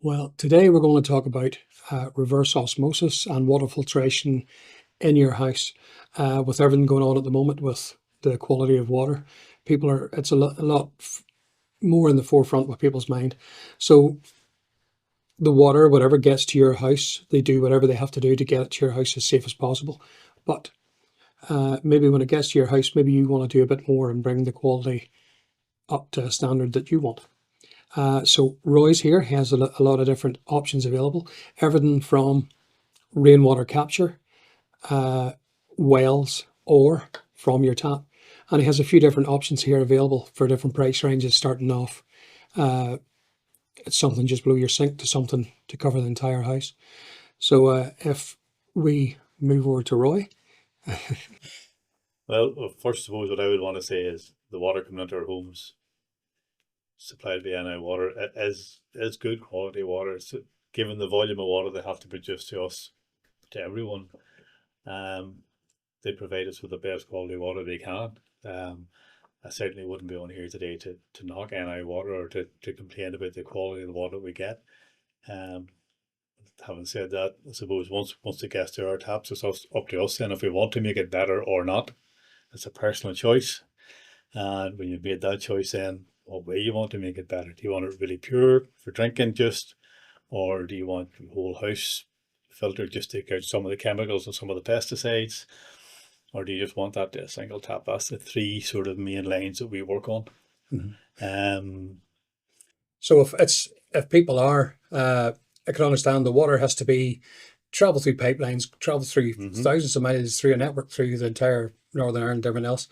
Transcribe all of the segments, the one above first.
Well, today we're going to talk about reverse osmosis and water filtration in your house. With everything going on at the moment with the quality of water, it's a lot more in the forefront with people's mind. So the water, whatever gets to your house, they do whatever they have to do to get it to your house as safe as possible. But maybe when it gets to your house, maybe you want to do a bit more and bring the quality up to a standard that you want. So Roy's here has a lot of different options available. Everything from rainwater capture, wells, or from your tap. And he has a few different options here available for different price ranges, starting off it's something just below your sink to something to cover the entire house. So if we move over to Roy. Well, first, I suppose what I would want to say is the water coming into our homes, supplied by NI Water, is good quality water. So given the volume of water they have to produce to us, to everyone, they provide us with the best quality water they can. I certainly wouldn't be on here today to knock NI Water or to complain about the quality of the water we get. Having said that, I suppose once it gets to our taps, it's up to us then if we want to make it better or not. It's a personal choice. And when you've made that choice, then what way you want to make it better? Do you want it really pure for drinking just, or do you want the whole house filtered, just take out some of the chemicals and some of the pesticides? Or do you just want that to a single tap? That's the three sort of main lines that we work on. Mm-hmm. So if people are, I can understand the water has to be travel through pipelines, travel through thousands of miles through a network through the entire Northern Ireland, everyone else.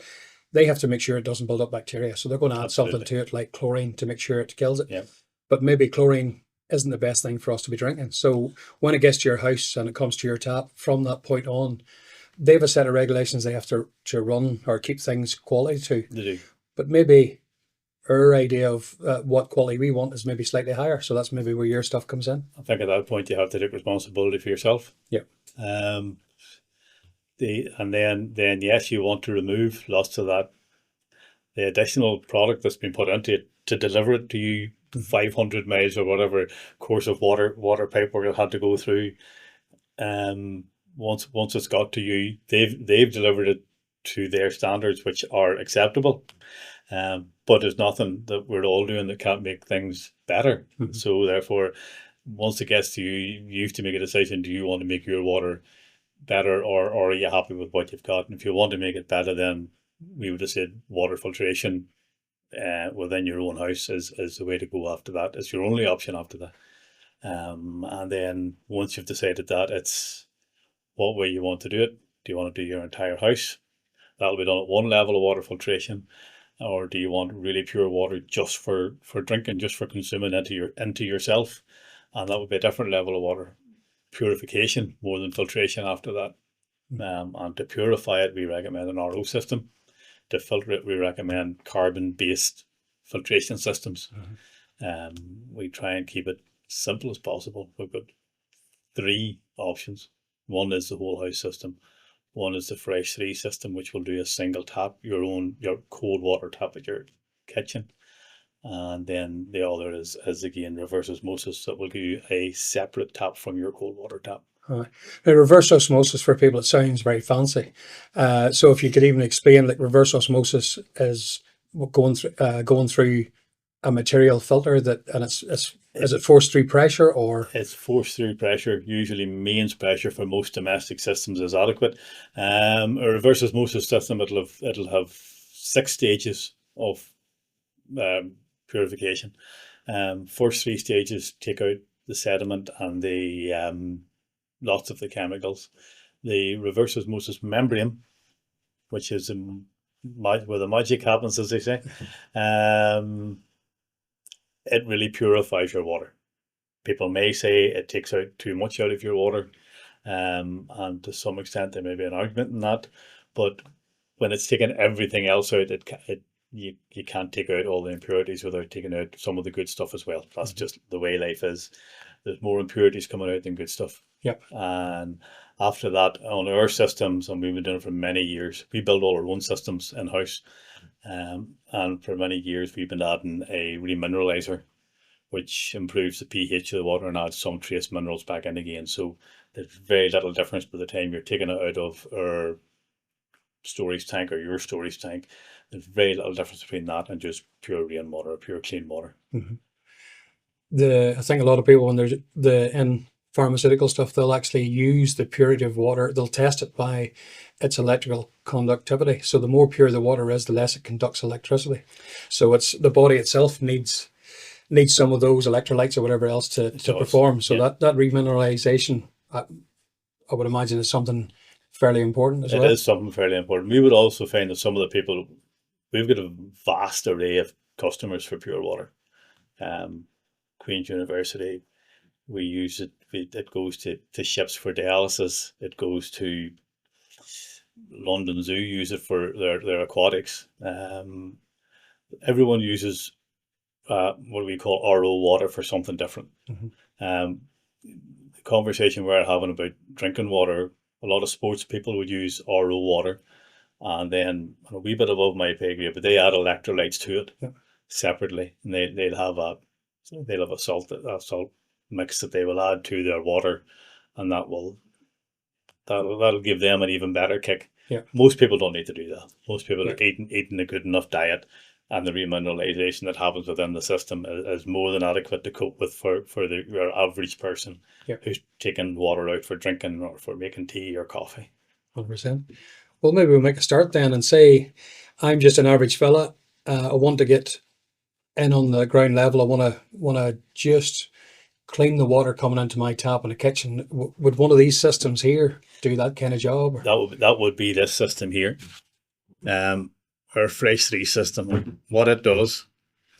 They have to make sure it doesn't build up bacteria. So they're going to add something to it like chlorine to make sure it kills it. Yep. But maybe chlorine isn't the best thing for us to be drinking. So when it gets to your house and it comes to your tap, from that point on, they have a set of regulations they have to run or keep things quality to. They do. But maybe our idea of what quality we want is maybe slightly higher. So that's maybe where your stuff comes in. I think at that point you have to take responsibility for yourself. Yeah. And then yes, you want to remove lots of that, the additional product that's been put into it to deliver it to you 500 miles or whatever course of water pipe work it had to go through. Once it's got to you, they've delivered it to their standards, which are acceptable. But there's nothing that we're all doing that can't make things better. So therefore, once it gets to you, you have to make a decision. Do you want to make your water better, or are you happy with what you've got? And if you want to make it better, then we would have said water filtration within your own house is the way to go after that. It's your only option after that. And then once you've decided that, it's what way you want to do it. Do you want to do your entire house? That'll be done at one level of water filtration. Or do you want really pure water just for drinking, just for consuming into yourself? And that would be a different level of water purification more than filtration after that. And to purify it, we recommend an RO system. To filter it, we recommend carbon-based filtration systems. We try and keep it simple as possible. We've got three options. One is the whole house system. One is the Fresh 3 system, which will do a single tap, your cold water tap at your kitchen. And then the other is again reverse osmosis, that will give you a separate tap from your cold water tap. Now, reverse osmosis, for people, it sounds very fancy. So if you could even explain, like, reverse osmosis is going through a material filter is it forced through pressure, or? It's forced through pressure. Usually mains pressure for most domestic systems is adequate. A reverse osmosis system, it'll have 6 stages of purification. First 3 stages take out the sediment and the lots of the chemicals. The reverse osmosis membrane, which is where the magic happens, as they say, it really purifies your water. People may say it takes out too much out of your water, and to some extent there may be an argument in that, but when it's taken everything else out, you can't take out all the impurities without taking out some of the good stuff as well. That's just the way life is. There's more impurities coming out than good stuff. Yep. And after that, on our systems, and we've been doing it for many years, we build all our own systems in-house. And for many years we've been adding a remineralizer, which improves the pH of the water and adds some trace minerals back in again. So there's very little difference by the time you're taking it out of our storage tank or your storage tank. There's very little difference between that and just pure rainwater, pure clean water. I think a lot of people, when there's in pharmaceutical stuff, they'll actually use the purity of water. They'll test it by its electrical conductivity. So the more pure the water is, the less it conducts electricity. So it's the body itself needs some of those electrolytes or whatever else to perform. So that remineralization, I would imagine, is something fairly important as well. It is something fairly important. We would also find that some of the people, we've got a vast array of customers for pure water. Queen's University, we use it. It goes to ships for dialysis. It goes to London Zoo, use it for their aquatics. Everyone uses what we call RO water for something different. The conversation we're having about drinking water, a lot of sports people would use RO water, and then a wee bit above my pay grade, but they add electrolytes to it separately, and they'll have a salt mix that they will add to their water, and that'll give them an even better kick. Most people don't need to do that. Most people are eating a good enough diet, and the remineralization that happens within the system is more than adequate to cope with for your average person who's taking water out for drinking or for making tea or coffee. 100%. Well, maybe we'll make a start then and say, I'm just an average fella. I want to get in on the ground level. I want to just clean the water coming into my tap in the kitchen. Would one of these systems here do that kind of job? That would be this system here. Our Fresh 3 system. What it does,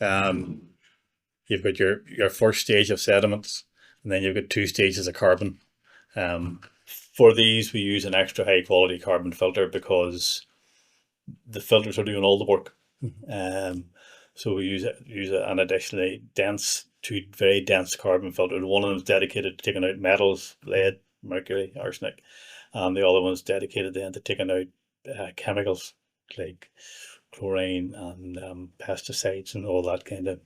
you've got your first stage of sediments, and then you've got 2 stages of carbon. For these, we use an extra high quality carbon filter because the filters are doing all the work. So we use an additionally two very dense carbon filter. One of them is dedicated to taking out metals, lead, mercury, arsenic, and the other one's dedicated then to taking out chemicals like chlorine and pesticides and all that kind of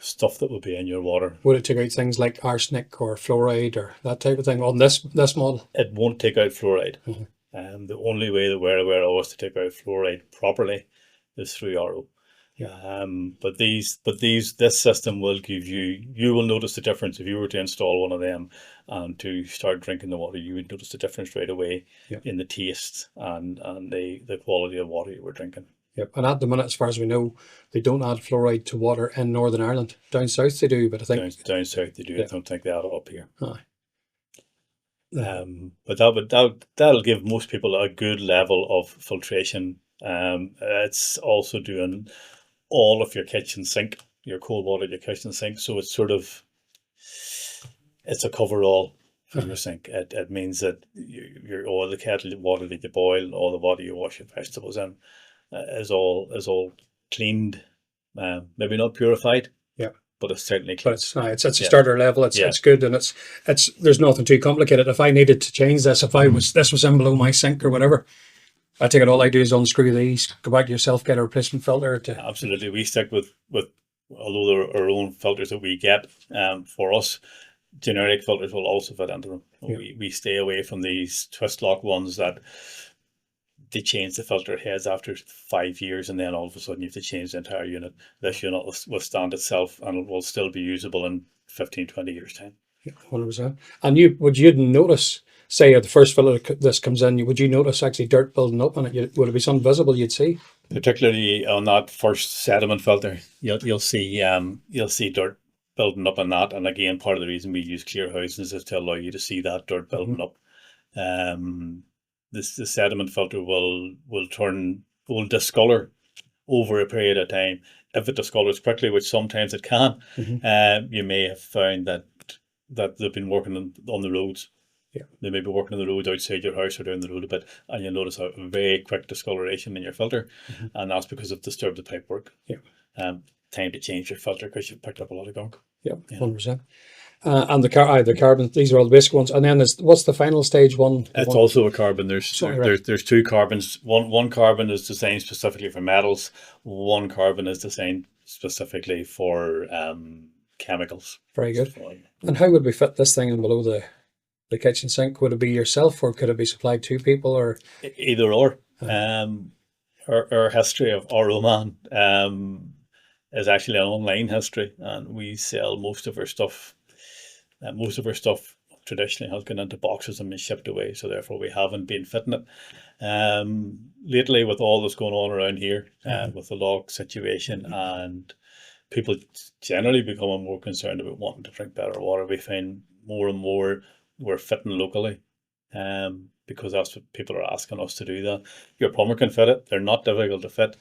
stuff that would be in your water. Would it take out things like arsenic or fluoride or that type of thing on this model? It won't take out fluoride. The only way that we're aware of to take out fluoride properly is through RO. But this system will give you will notice the difference. If you were to install one of them and to start drinking the water, you would notice the difference right away in the taste and the quality of water you were drinking. And at the minute, as far as we know, they don't add fluoride to water in Northern Ireland. Down south they do, but I think down south they do. I don't think they add it up here. But that'll give most people a good level of filtration. It's also doing all of your kitchen sink, your cold water, your kitchen sink. So it's it's a cover-all for your sink. It means that all the kettle water that you boil, all the water you wash your vegetables in, is all cleaned. Maybe not purified. But it's certainly clean. But it's at a starter level. It's good, and it's there's nothing too complicated. If I needed to change this, this was in below my sink or whatever, I take it, all I do is unscrew these, go back to yourself, get a replacement filter. Absolutely. We stick with although they're our own filters that we get, for us, generic filters will also fit into them. We stay away from these twist lock ones that they change the filter heads after 5 years, and then all of a sudden you have to change the entire unit. This unit will stand itself and it will still be usable in 15-20 years time. 100%. And would you notice, say the first filter this comes in, would you notice actually dirt building up on it? Would it be something visible you'd see? Particularly on that first sediment filter, you'll see dirt building up on that. And again, part of the reason we use clear housings is to allow you to see that dirt building up. The sediment filter will discolor over a period of time. If it discolors quickly, which sometimes it can, you may have found that they've been working on the roads. They may be working on the roads outside your house or down the road a bit, and you'll notice a very quick discoloration in your filter, and that's because of disturbed the pipework. Time to change your filter because you've picked up a lot of gunk. 100%. And the carbon, these are all the basic ones. And then what's the final stage one? It's also a carbon. There's 2 carbons. One carbon is designed specifically for metals. One carbon is designed specifically for chemicals. Very good. So, And how would we fit this thing in below the kitchen sink? Would it be yourself, or could it be supplied to people, or either or. Our history of Roman is actually an online history, and we sell most of our stuff. Most of our stuff traditionally has gone into boxes and been shipped away, so therefore we haven't been fitting it. Lately, with all that's going on around here, with the lock situation and people generally becoming more concerned about wanting to drink better water, we find more and more we're fitting locally, because that's what people are asking us to do. That your plumber can fit it; they're not difficult to fit.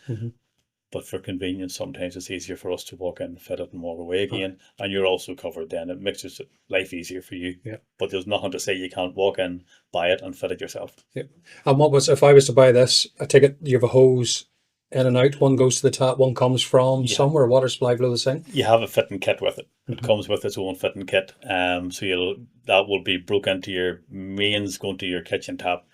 But for convenience, sometimes it's easier for us to walk in, fit it, and walk away again. And you're also covered then. It makes life easier for you. Yeah. But there's nothing to say you can't walk in, buy it, and fit it yourself. Yeah. And what was, if I was to buy this, I take it you have a hose in and out, one goes to the tap, one comes from somewhere, water supply below the sink? You have a fitting kit with it. It comes with its own fitting kit. So that will be broken into your mains going to your kitchen tap,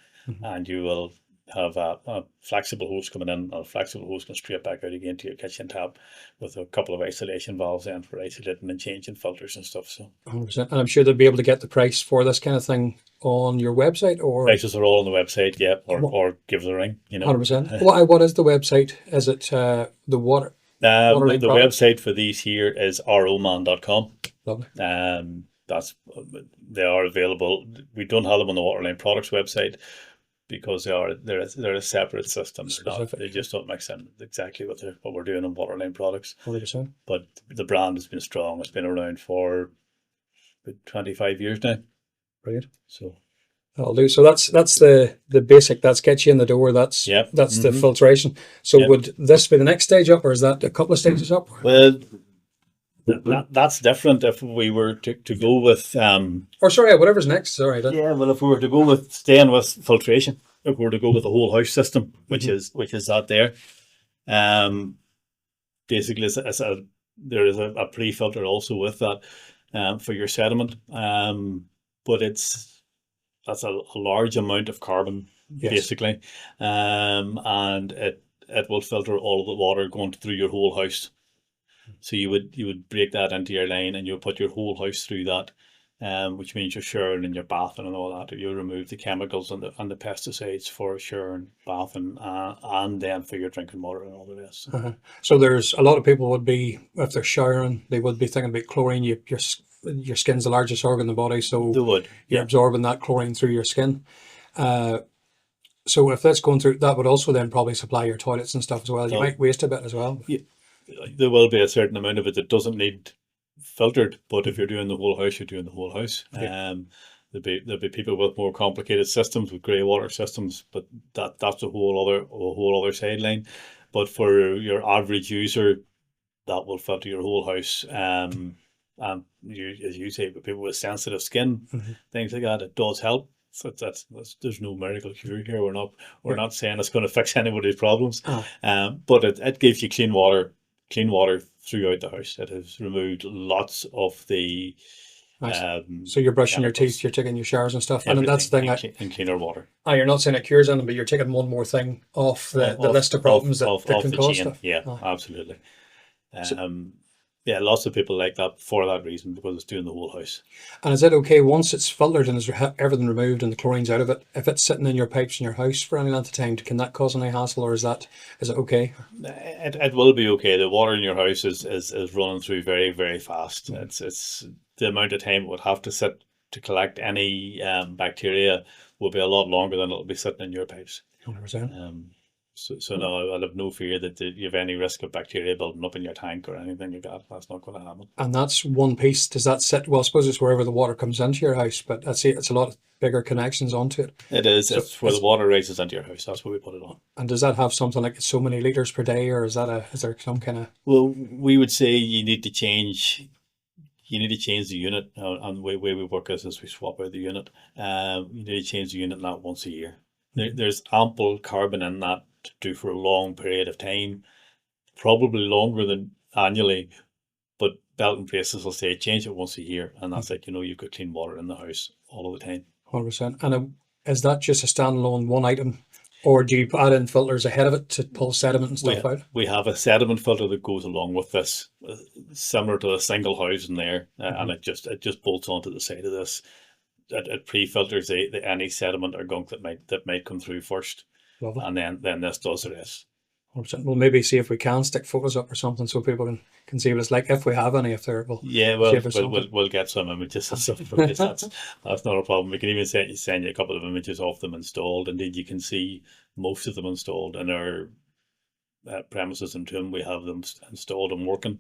and you will have a flexible hose coming in, and a flexible hose going straight back out again to your kitchen tap, with a couple of isolation valves in for isolating and changing filters and stuff. So 100%. And I'm sure they'll be able to get the price for this kind of thing on your website, or prices are all on the website, or give us a ring. 100%. What is the website? Is it the water? The website for these here is roman.com. Lovely. They are available. We don't have them on the Waterline Products website, because they're a separate system. They just don't mix in exactly what we're doing on Waterline Products. 100%. But the brand has been strong. It's been around for about 25 years now. Brilliant. So that'll do. So that's the basic. That's gets you in the door. That's the filtration. So would this be the next stage up, or is that a couple of stages up? Well, that's different. If we were to go with or sorry, whatever's next. Sorry. Well, if we were to go with staying with filtration, if we were to go with the whole house system, which is that there, basically there is a pre-filter also with that, for your sediment, but that's a large amount of carbon, basically, and it will filter all of the water going through your whole house. So you would break that into your line, and you'll put your whole house through that, which means your showering and your bathing and all that. You remove the chemicals and the pesticides for showering, bathing, and then for your drinking water and all the rest. So there's a lot of people would be, if they're showering, they would be thinking about chlorine. Your skin's the largest organ in the body, so you're absorbing that chlorine through your skin. So if that's going through, that would also then probably supply your toilets and stuff as well. You might waste a bit as well. Yeah. There will be a certain amount of it that doesn't need filtered, but if you're doing the whole house, you're doing the whole house. There'll be people with more complicated systems, with grey water systems, but that's a whole other sideline. But for your average user, that will filter your whole house. And as you say, with people with sensitive skin, things like that, it does help. So there's no miracle cure here. We're not saying it's going to fix anybody's problems, but it gives you clean water throughout the house. It has removed lots of the so you're brushing your teeth, you're taking your showers and stuff, and that's the thing, and cleaner water. You're not saying it cures anything, but you're taking one more thing off the list of problems that can cause stuff. Absolutely. Lots of people like that for that reason, because it's doing the whole house. And is it okay once it's filtered and there's everything removed and the chlorine's out of it, if it's sitting in your pipes in your house for any length of time, can that cause any hassle, or is it okay? It will be okay. The water in your house is running through very, very fast. It's the amount of time it would have to sit to collect any bacteria will be a lot longer than it'll be sitting in your pipes. 100%. So no, I'll have no fear that you have any risk of bacteria building up in your tank or anything like that. That's not going to happen. And that's one piece. Does that sit? Well, I suppose it's wherever the water comes into your house, but I'd say it's a lot of bigger connections onto it. It is. So it's where the water races into your house. That's where we put it on. And does that have something like so many litres per day, or is there some kind of? Well, we would say you need to change the unit. And the way we work is we swap out the unit. You need to change the unit not once a year. There's ample carbon in that to do for a long period of time, probably longer than annually, but belt and braces will say change it once a year, and that's like, you've got clean water in the house all of the time. 100%. And is that just a standalone one item, Or do you add in filters ahead of it to pull sediment and stuff out? We have a sediment filter that goes along with this, similar to a single housing there, and it just bolts onto the side of this. It pre-filters any sediment or gunk that might come through first, Lovely. and then this does the rest. 100%. We'll maybe see if we can stick photos up or something so people can see what it's like, if we have any, if they're able. Yeah, well, we'll get some images and stuff. That's not a problem. We can even send you a couple of images of them installed. Indeed, you can see most of them installed in our premises in Toom. We have them installed and working,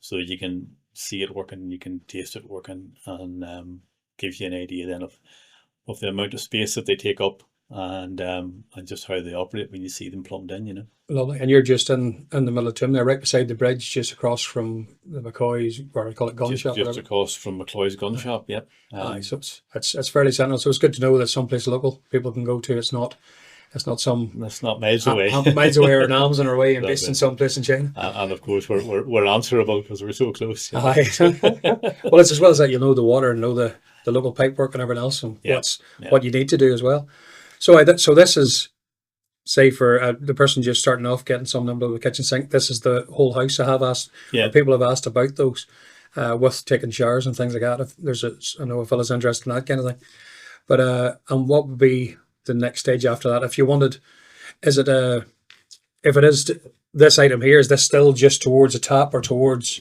so you can see it working, you can taste it working, and gives you an idea then of the amount of space that they take up, and just how they operate when you see them plumbed in, you know. Lovely. And you're just in the middle of Toom there, right beside the bridge, just across from the McCoy's, where we call it, gun shop. Just across from McCloy's gun shop, yep. So it's fairly central. So it's good to know that someplace local people can go to. It's not some. That's not miles away. Miles away, or an arms on our way and based in someplace in China. And of course we're answerable because we're so close. Well, it's as well as that you'll know the water and know the local pipework and everything else, and what you need to do as well. So this is, say, for the person just starting off getting some of the kitchen sink, this is the whole house. I have asked, or people have asked about those, with taking showers and things like that. If I know a fella's interested in that kind of thing. But and what would be the next stage after that? If you wanted, is it if it is this item here, is this still just towards a tap or towards,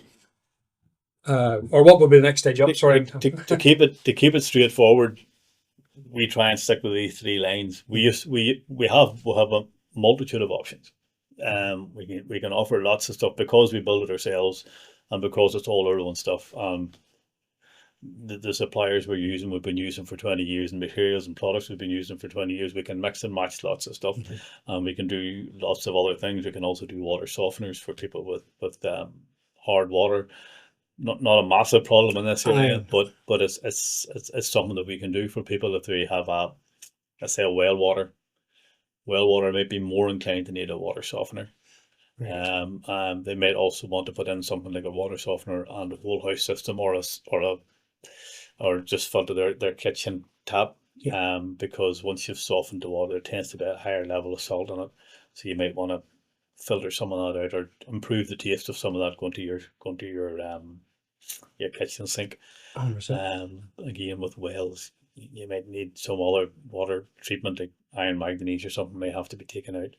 or what would be the next stage up? Sorry, to keep it straightforward, we try and stick with these three lines. We have a multitude of options. We can offer lots of stuff because we build it ourselves, and because it's all our own stuff. The suppliers we've been using for 20 years, and materials and products we've been using for 20 years. We can mix and match lots of stuff, and we can do lots of other things. We can also do water softeners for people with hard water. Not a massive problem in this area, but it's something that we can do for people if they have let's say a well water might be more inclined to need a water softener. Right. They might also want to put in something like a water softener and a whole house system, or just filter their kitchen tap. Because once you've softened the water, there tends to be a higher level of salt in it, so you might want to filter some of that out, or improve the taste of some of that going to your kitchen sink. 100%. Again, with wells, you might need some other water treatment, like iron manganese or something may have to be taken out.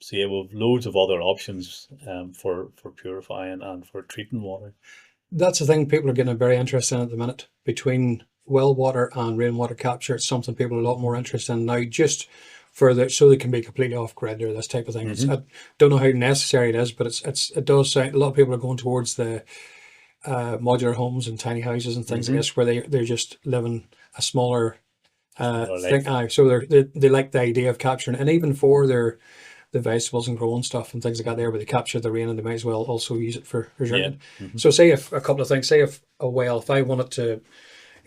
So yeah, we've loads of other options for purifying and for treating water. That's the thing people are getting very interested in at the minute. Between well water and rainwater capture, it's something people are a lot more interested in now, just so they can be completely off grid or this type of thing. I don't know how necessary it is, but it does sound, a lot of people are going towards the modular homes and tiny houses and things like this, where they're just living a smaller thing. So they like the idea of capturing, and even for the vegetables and growing stuff and things like that there, where they capture the rain, and they might as well also use it for drinking. So say if a couple of things, say if I wanted to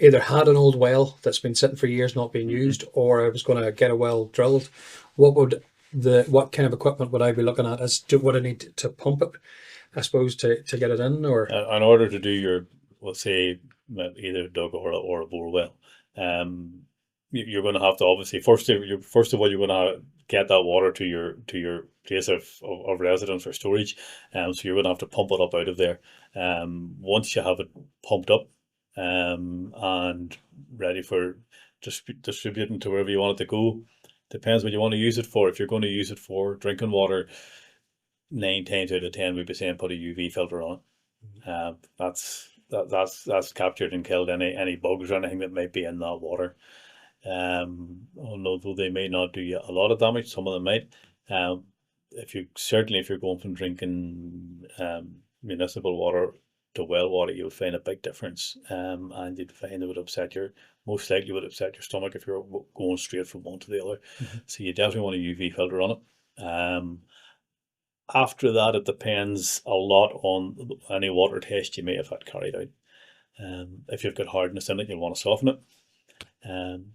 either had an old well that's been sitting for years not being used, or I was going to get a well drilled, what kind of equipment would I be looking at? Would I need to pump it, I suppose, to get it in, or in order to do your, let's say, either a dug or a bore well, you're going to have to obviously first of all you're going to get that water to your place of residence or storage, so you're going to have to pump it up out of there. Once you have it pumped up and ready for distributing to wherever you want it to go, depends what you want to use it for. If you're going to use it for drinking water, 9 times out of 10 we'd be saying put a UV filter on it. That's captured and killed any bugs or anything that might be in that water. Although they may not do you a lot of damage, some of them might. If you're going from drinking municipal water to well water, you would find a big difference, and you'd find it most likely would upset your stomach if you're going straight from one to the other. So you definitely want a UV filter on it. After that, it depends a lot on any water test you may have had carried out. If you've got hardness in it, you'll want to soften it.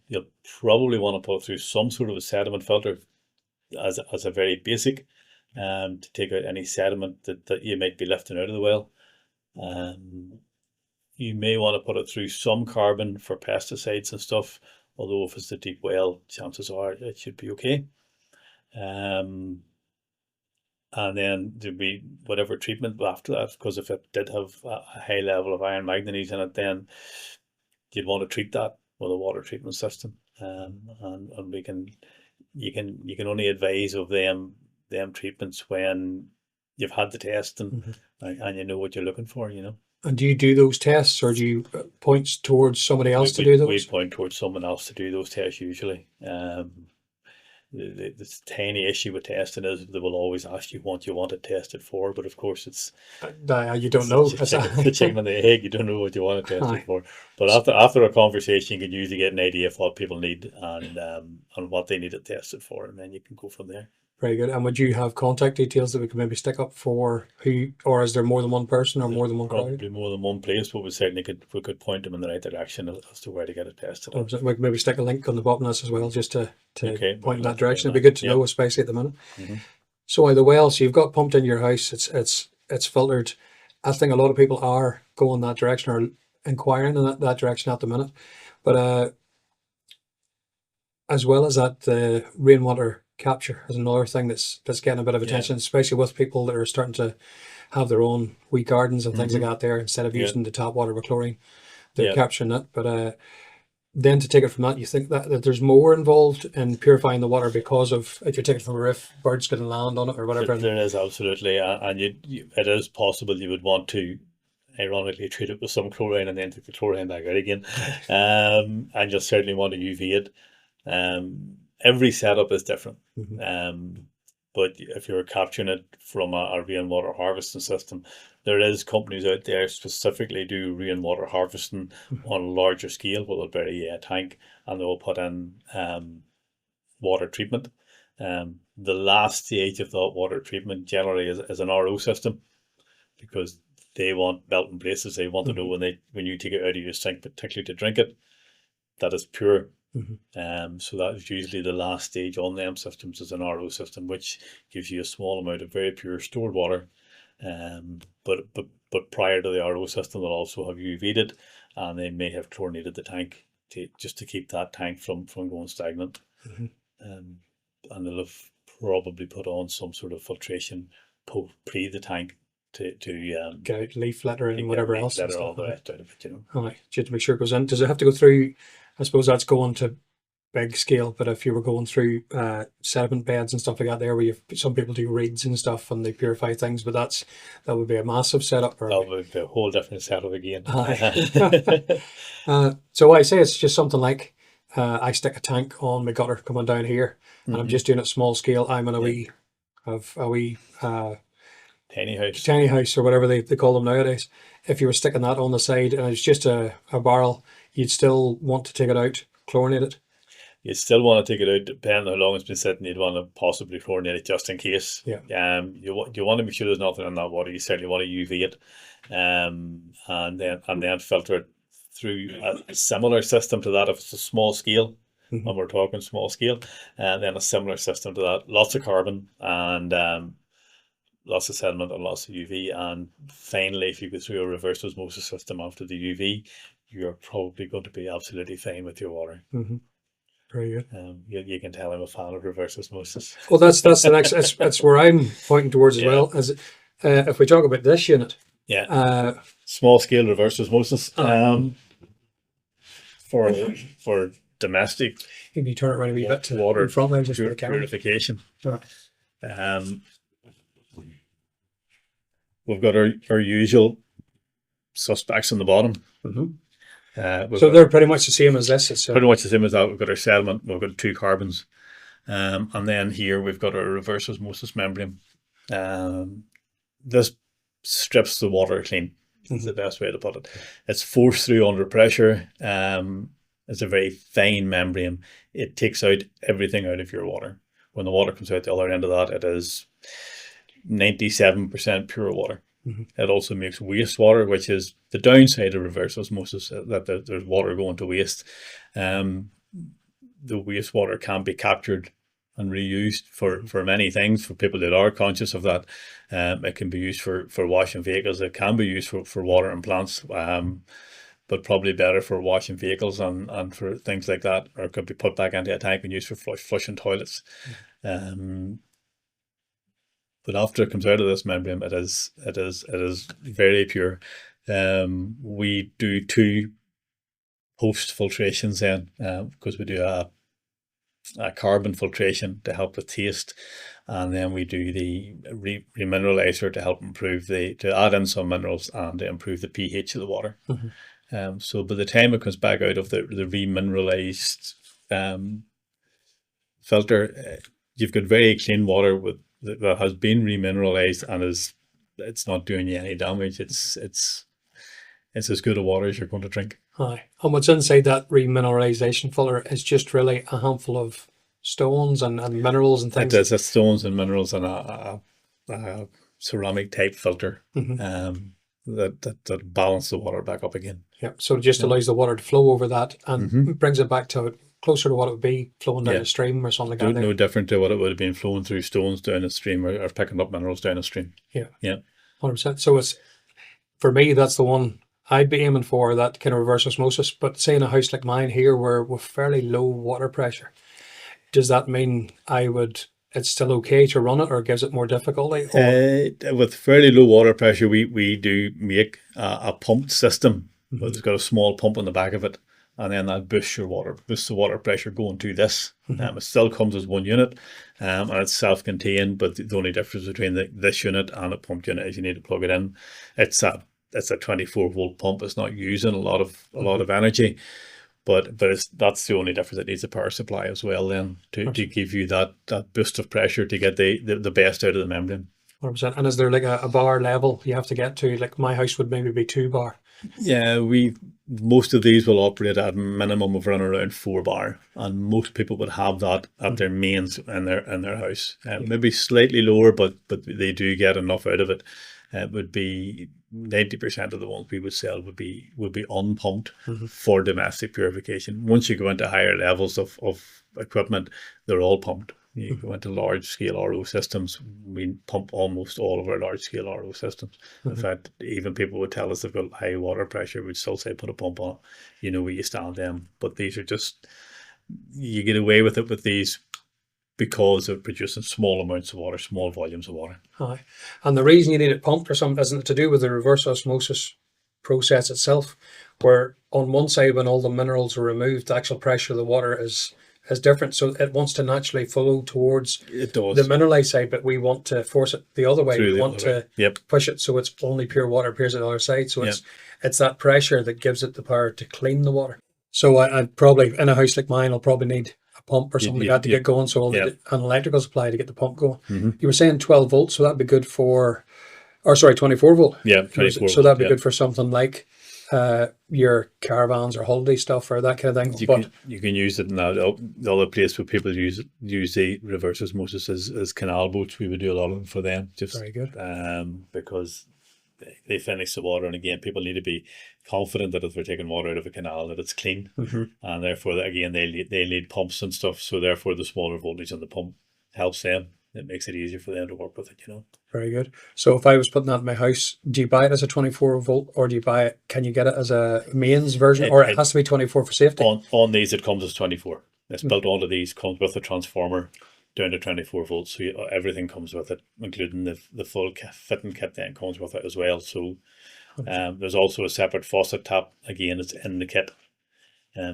You'll probably want to put through some sort of a sediment filter as a very basic, to take out any sediment that you might be lifting out of the well. You may want to put it through some carbon for pesticides and stuff, although if it's a deep well, chances are it should be okay. And then there'd be whatever treatment after that, because if it did have a high level of iron manganese in it, then you'd want to treat that with a water treatment system. And you can only advise of them treatments when you've had the test and you know what you're looking for, you know. And do you do those tests, or do you point towards somebody else to do those? We point towards someone else to do those tests usually. The tiny issue with testing is they will always ask you what you want it tested for, but of course you don't know. It's the chicken and the egg. You don't know what you want it tested for. But after a conversation, you can usually get an idea of what people need and what they need it tested for, and then you can go from there. Very good. And would you have contact details that we could maybe stick up for who, or is there more than one person or more than one crowd? Probably more than one place, but we could point them in the right direction as to where to get it tested. We could maybe stick a link on the bottom of this as well, just to point in that direction. It'd be good to know, especially at the minute. So the well, so you've got pumped in your house, it's filtered. I think a lot of people are going that direction or inquiring in that direction at the minute. But as well as that, the rainwater capture is another thing that's getting a bit of attention, especially with people that are starting to have their own wee gardens and things like that there. Instead of using the tap water with chlorine, they're capturing it. But then to take it from that, you think that there's more involved in purifying the water, because of, if you take it from a roof, birds can land on it or whatever. There is, absolutely, and it is possible you would want to ironically treat it with some chlorine and then take the chlorine back out again. And you'll certainly want to UV it. Every setup is different. But if you're capturing it from a rainwater harvesting system, there is companies out there specifically do rainwater harvesting on a larger scale, where they'll bury a tank and they'll put in water treatment. The last stage of that water treatment generally is an RO system, because they want melting places. They want to know when you take it out of your sink, particularly to drink it, that it's pure. So that is usually the last stage on them systems, is an RO system, which gives you a small amount of very pure stored water. But prior to the RO system, they'll also have UV'd it, and they may have chlorinated the tank just to keep that tank from going stagnant. And they'll have probably put on some sort of filtration pre the tank to get out leaf litter and whatever else. Litter, all the rest out of it, you know. Right, just to make sure it goes in. Does it have to go through? I suppose that's going to big scale, but if you were going through sediment beds and stuff like that, there where some people do reeds and stuff and they purify things, but that would be a massive setup. That would be a whole different setup again. So I say it's just something like I stick a tank on my gutter coming down here, and I'm just doing it small scale. I'm in a wee tiny house or whatever they call them nowadays. If you were sticking that on the side and it's just a barrel, you'd still want to take it out, chlorinate it. You'd still want to take it out, depending on how long it's been sitting. You'd want to possibly chlorinate it just in case. You want to make sure there's nothing in that water. You certainly want to UV it, and then filter it through a similar system to that if it's a small scale. When we're talking small scale, and then a similar system to that. Lots of carbon and lots of sediment and lots of UV. And finally, if you go through a reverse osmosis system after the UV, you're probably going to be absolutely fine with your water. Very good. You can tell I'm a fan of reverse osmosis. Well, that's the next. That's where I'm pointing towards as well. As if we talk about this unit, small scale reverse osmosis for domestic. Can you turn it around a wee bit to water front there, just for the camera? Purification. We've got our usual suspects on the bottom. So they're pretty much the same as this. It's pretty much the same as that. We've got our sediment, we've got 2 carbons, and then here we've got our reverse osmosis membrane. This strips the water clean. Is the best way to put it. It's forced through under pressure. It's a very fine membrane. It takes out everything out of your water. When the water comes out the other end of that, it is 97% pure water. It also makes wastewater, which is the downside of reverse osmosis, that there's water going to waste. The wastewater can be captured and reused for many things. For people that are conscious of that, it can be used for washing vehicles. It can be used for water and plants. But but probably better for washing vehicles and for things like that, or could be put back into a tank and used for flushing toilets. But after it comes out of this membrane, it is very pure. We do 2 post filtrations then, because we do a carbon filtration to help with taste, and then we do the remineralizer to help improve to add in some minerals and to improve the pH of the water. So by the time it comes back out of the remineralized filter, you've got very clean water that has been remineralized and it's not doing you any damage. It's as good a water as you're going to drink. Aye. And what's inside that remineralization filter is just really a handful of stones and minerals and things. It is stones and minerals and a ceramic type filter that balance the water back up again. Yeah. So it just allows the water to flow over that and brings it back to closer to what it would be flowing down a stream or something like that. No different to what it would have been flowing through stones down a stream or picking up minerals down a stream. Yeah. Yeah. 100%. So it's, for me, that's the one I'd be aiming for, that kind of reverse osmosis. But say in a house like mine here, where with fairly low water pressure, does that mean it's still okay to run it, or gives it more difficulty? With fairly low water pressure, we do make a pumped system. But it's got a small pump on the back of it, and then that boosts the water pressure going to this. It still comes as one unit, and it's self-contained, but the only difference between this unit and a pumped unit is you need to plug it in. It's a 24-volt pump. It's not using a lot of energy, but that's the only difference. It needs a power supply as well then to give you that boost of pressure to get the best out of the membrane. 100%. And is there like a bar level you have to get to? Like my house would maybe be 2 bar. Yeah, most of these will operate at a minimum of around 4 bar, and most people would have that at their mains in their house. Maybe slightly lower, but they do get enough out of it. It would be 90% of the ones we would sell would be unpumped for domestic purification. Once you go into higher levels of equipment, they're all pumped. You go into large scale RO systems, we pump almost all of our large scale RO systems. In fact, even people would tell us they've got high water pressure, we'd still say put a pump on it. You know where you stand them. But these are just, you get away with it with these because of producing small amounts of water, small volumes of water. Aye. And the reason you need it pumped or something isn't to do with the reverse osmosis process itself, where on one side, when all the minerals are removed, the actual pressure of the water is different. So it wants to naturally flow towards the mineralized side, but we want to force it the other way. We want to push it so it's only pure water appears at the other side. So it's that pressure that gives it the power to clean the water. So I'd probably, in a house like mine, I'll probably need a pump or something like that to get going. So an electrical supply to get the pump going. You were saying 12 volts, so that'd be good for, or sorry, 24 volt. Yeah, 24 So that'd be good for something like your caravans or holiday stuff or that kind of thing. You can use it now. The other place where people use the reverse osmosis is canal boats. We would do a lot of them for them. Just very good. Because they finish the water, and again, people need to be confident that if they're taking water out of a canal, that it's clean, and therefore, again, they need pumps and stuff. So therefore, the smaller voltage on the pump helps them. It makes it easier for them to work with it, you know. Very good. So if I was putting that in my house, do you buy it as a 24 volt, or do you buy it? Can you get it as a mains version, or it has to be 24 for safety? On these, it comes as 24. It's built onto these. Comes with a transformer down to 24 volts. So everything comes with it, including the full fitting kit. Then comes with it as well. So there's also a separate faucet tap. Again, it's in the kit.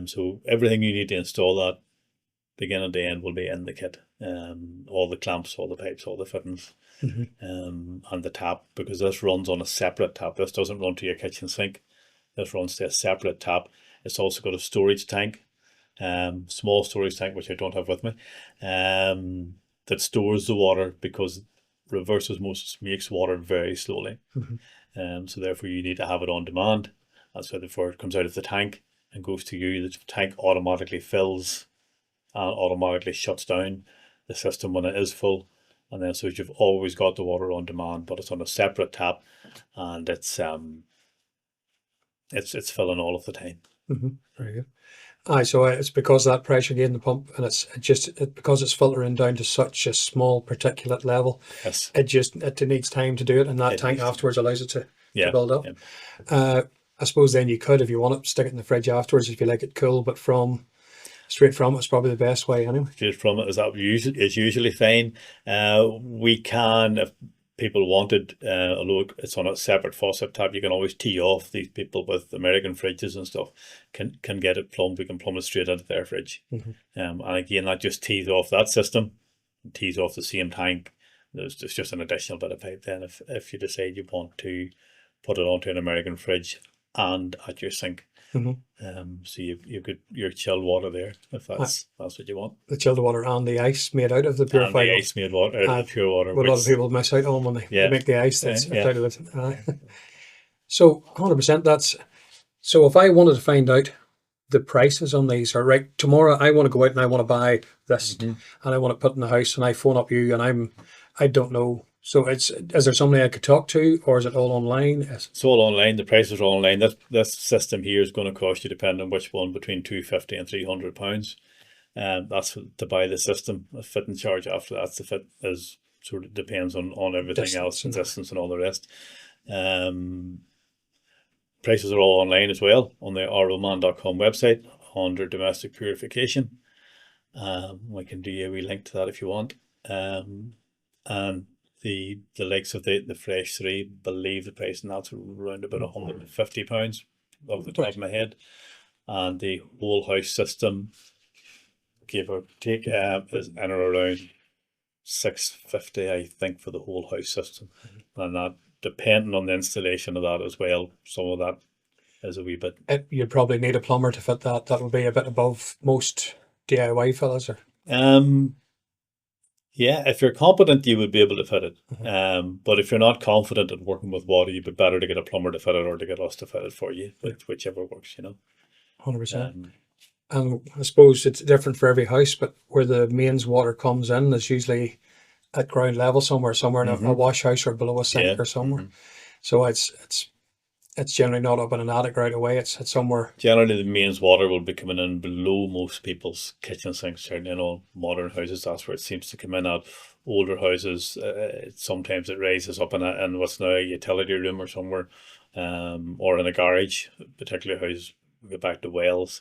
So everything you need to install that, beginning to end, will be in the kit. All the clamps, all the pipes, all the fittings, and the tap, because this runs on a separate tap. This doesn't run to your kitchen sink. This runs to a separate tap. It's also got a storage tank, small storage tank, which I don't have with me, that stores the water, because reverse osmosis makes water very slowly. So therefore you need to have it on demand. That's why before it comes out of the tank and goes to you, the tank automatically fills and automatically shuts down the system when it is full, and then so you've always got the water on demand, but it's on a separate tap, and it's filling all of the time. Very good. Aye, so it's because of that pressure again, the pump, and it's because it's filtering down to such a small particulate level. Yes. It needs time to do it, and that tank afterwards allows it to build up. I suppose then you could, if you want it, stick it in the fridge afterwards if you like it cool, but straight from it's probably the best way anyway. Straight from it is usually fine. We can, if people wanted, although it's on a separate faucet tap, you can always tee off. These people with American fridges and stuff can get it plumbed. We can plumb it straight into their fridge. And again, that just tees off that system, tees off the same tank. There's just an additional bit of pipe then if you decide you want to put it onto an American fridge and at your sink. So you've got your chilled water there, if that's what you want. The chilled water and the ice made out of the And purified the ice made water, out of the pure water. What a lot of people miss out on when they make the ice that's out of it. So 100%. That's so. If I wanted to find out the prices on these, or right tomorrow, I want to go out and I want to buy this, and I want to put in the house, and I phone up you, and I don't know. So is there somebody I could talk to, or is it all online? It's all online. The prices are online. This system here is going to cost you, depending on which one, between £250 and £300. That's to buy the system. A fitting charge after that. The fit is sort of depends on everything Distance else, and distance and all the rest. Prices are all online as well on the roman.com website under domestic purification. We can do a wee link to that if you want. And the likes of the Fresh 3, believe the price, and that's around about £150 off the top of my head. And the whole house system, give or take, is in or around £650, I think, for the whole house system. And that, depending on the installation of that as well, some of that is a wee bit. You'd probably need a plumber to fit that. That would be a bit above most DIY fellas, or yeah, if you're competent, you would be able to fit it. But if you're not confident at working with water, you'd be better to get a plumber to fit it, or to get us to fit it for you, whichever works, 100%. And I suppose it's different for every house, but where the mains water comes in is usually at ground level somewhere in a wash house or below a sink or somewhere. So it's generally not up in an attic right away. It's somewhere. Generally, the mains water will be coming in below most people's kitchen sinks. Certainly in all modern houses, that's where it seems to come in at. Older houses, sometimes it rises up in what's now a utility room or somewhere, or in a garage. Particularly houses go back to wells,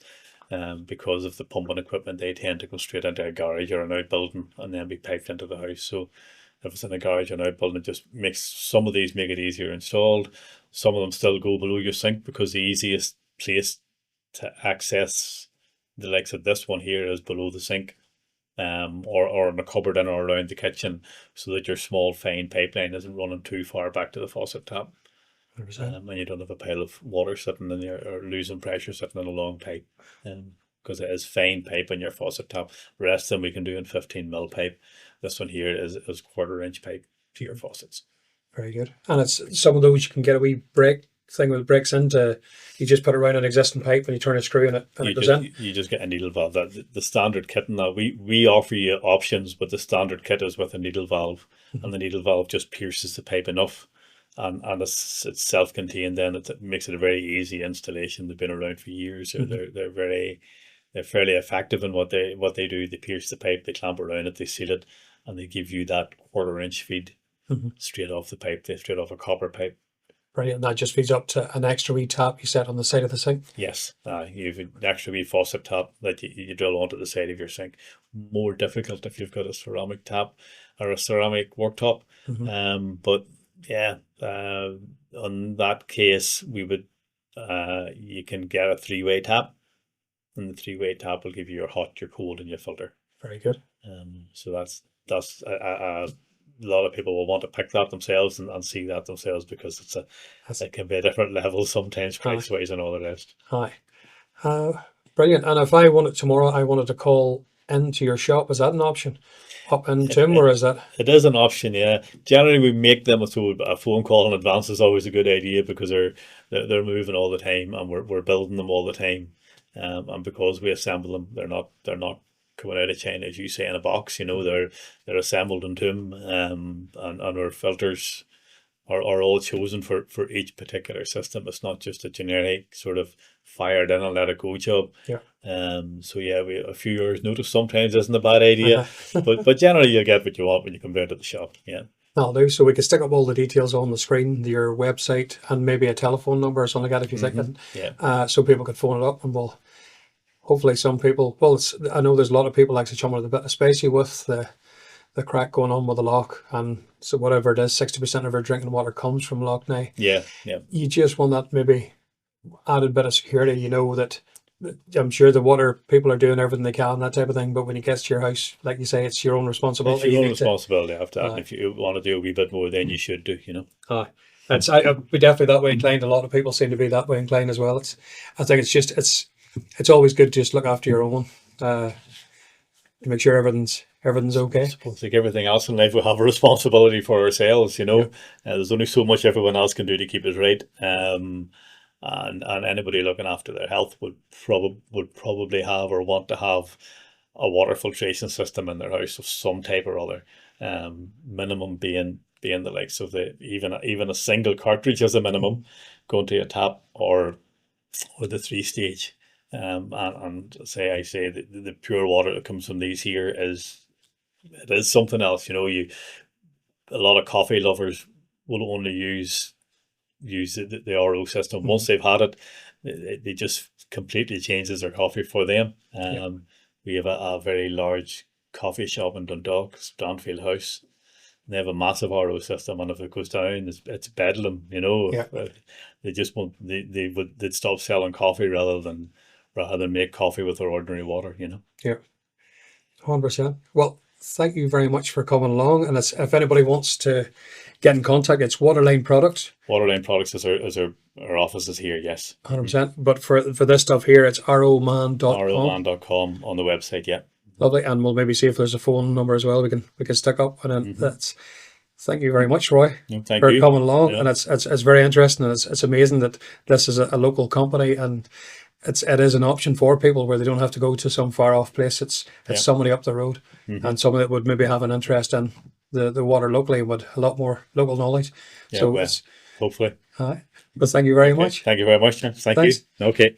because of the pumping equipment, they tend to go straight into a garage or an outbuilding and then be piped into the house. So if it's in a garage or an outbuilding, it just makes some of these make it easier installed. Some of them still go below your sink, because the easiest place to access the likes of this one here is below the sink, or in a cupboard in or around the kitchen, so that your small fine pipeline isn't running too far back to the faucet tap. And you don't have a pile of water sitting in there, or losing pressure sitting in a long pipe, because it is fine pipe in your faucet tap. The rest of them we can do in 15mm pipe. This one here is 1/4" pipe to your faucets. Very good. And it's some of those you can get a wee brake thing with breaks into. You just put it around an existing pipe and you turn a screw and it goes in. You just get a needle valve. The standard kit in that, we offer you options, but the standard kit is with a needle valve, and the needle valve just pierces the pipe enough, and it's self-contained. Then it makes it a very easy installation. They've been around for years, so they're fairly effective in what they do. They pierce the pipe, they clamp around it, they seal it, and they give you that 1/4" feed straight off the pipe, straight off a copper pipe. Brilliant. That just feeds up to an extra wee tap you set on the side of the sink. Yes, you've an extra wee faucet tap that you drill onto the side of your sink. More difficult if you've got a ceramic tap or a ceramic worktop. But yeah, on that case, we would you can get a 3-way tap, and the 3-way tap will give you your hot, your cold, and your filter. Very good. So that's a lot of people will want to pick that themselves and see that themselves, because it can be a different level sometimes, price wise and all the rest. Brilliant. And if I wanted to call into your shop, is that an option? Up into them, or is that? It is an option, yeah. Generally, we make them, so a phone call in advance is always a good idea, because they're moving all the time, and we're building them all the time, and because we assemble them, they're not coming out of China, as you say, in a box. They're assembled in tomb, and our filters are all chosen for each particular system. It's not just a generic sort of fired in and let it go job. So yeah, a few hours notice sometimes isn't a bad idea, but generally you'll get what you want when you come down to the shop. That'll do. So we can stick up all the details on the screen, your website, and maybe a telephone number or something like that if you think, Yeah. so people could phone it up, and we'll hopefully some people. Well, I know there's a lot of people actually chumming with a bit, especially with the crack going on with the lock, and so whatever it is, 60% of our drinking water comes from lock now. Yeah. Yeah. You just want that maybe added bit of security, you know, that I'm sure the water people are doing everything they can, that type of thing. But when you get to your house, like you say, it's your own It's responsibility. your You own need to, responsibility after that. And if you want to do a wee bit more, then you should do, you know. it's I be definitely that way inclined. A lot of people seem to be that way inclined as well. I think it's just it's always good to just look after your own, to make sure everything's okay. I suppose like everything else in life, we have a responsibility for ourselves, you know. There's only so much everyone else can do to keep us right. And anybody looking after their health would probably have or want to have a water filtration system in their house of some type or other. Minimum being the likes of the even a single cartridge as a minimum, going to a tap or the 3 stage. And I say the pure water that comes from these here is something else. You know, a lot of coffee lovers will only use the RO system. Once they've had it, they just completely changes their coffee for them. We have a very large coffee shop in Dundalk, Stanfield House. They have a massive RO system, and if it goes down, it's bedlam. You know, they just won't. They'd stop selling coffee rather than make coffee with their ordinary water. You know. Yeah, 100%. Well, thank you very much for coming along. And if anybody wants to get in contact, it's Waterline Products. Waterline Products is our office is here, yes. 100%. But for this stuff here, it's roman.com. roman.com on the website, yeah. Lovely. And we'll maybe see if there's a phone number as well we can stick up. And then thank you very much, Roy, for coming along. Yeah. And it's very interesting, and it's amazing that this is a local company, and it is an option for people where they don't have to go to some far off place. It's somebody up the road, and somebody that would maybe have an interest in the water locally with a lot more local knowledge. Yeah, so hopefully. But thank you very much. Thank you very much. Thanks. You. Okay.